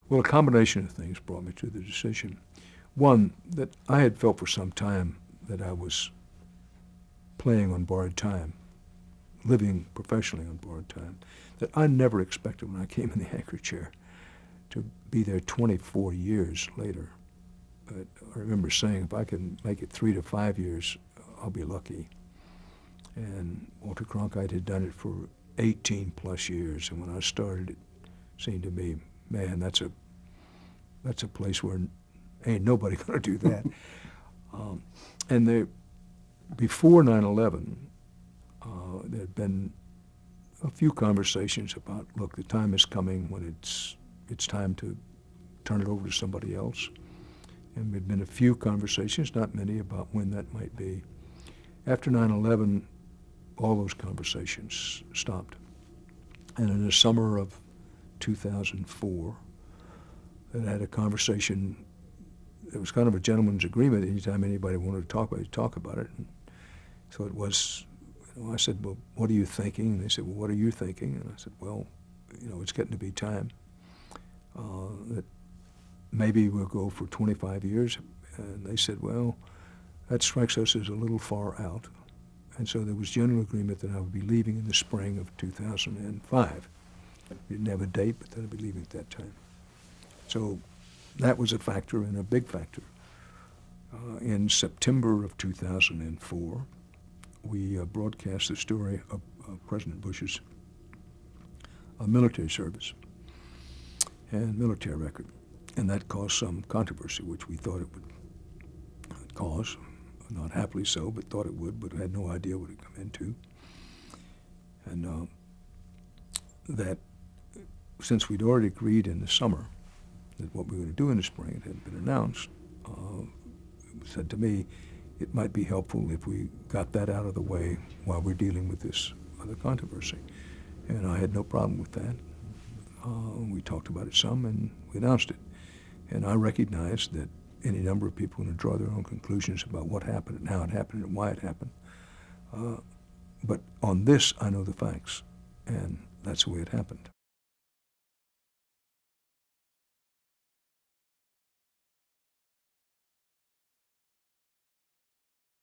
Well, a combination of things brought me to the decision. One, that I had felt for some time that I was playing on borrowed time, living professionally on borrowed time, that I never expected when I came in the anchor chair to be there 24 years later. But I remember saying, if I can make it 3 to 5 years, I'll be lucky. And Walter Cronkite had done it for 18 plus years, and when I started, it seemed to me, man, that's a place where ain't nobody going to do that. Before 9/11, there had been a few conversations about, look, the time is coming when it's time to turn it over to somebody else. And there had been a few conversations, not many, about when that might be. After 9/11, all those conversations stopped. And in the summer of 2004, I had a conversation. It was kind of a gentleman's agreement. Anytime anybody wanted to talk about it, talk about it. And so it was, I said, well, what are you thinking? And they said, well, what are you thinking? And I said, well, it's getting to be time that maybe we'll go for 25 years. And they said, well, that strikes us as a little far out. And so there was general agreement that I would be leaving in the spring of 2005. We didn't have a date, but that I'd be leaving at that time. So that was a factor, and a big factor. In September of 2004, we broadcast the story of President Bush's military service and military record. And that caused some controversy, which we thought it would cause. Not happily so, but thought it would, but had no idea what it would come into. And that since we'd already agreed in the summer that what we were going to do in the spring, it hadn't been announced, it was said to me it might be helpful if we got that out of the way while we're dealing with this other controversy. And I had no problem with that. We talked about it some, and we announced it. And I recognized that any number of people going to draw their own conclusions about what happened and how it happened and why it happened. But on this, I know the facts, and that's the way it happened.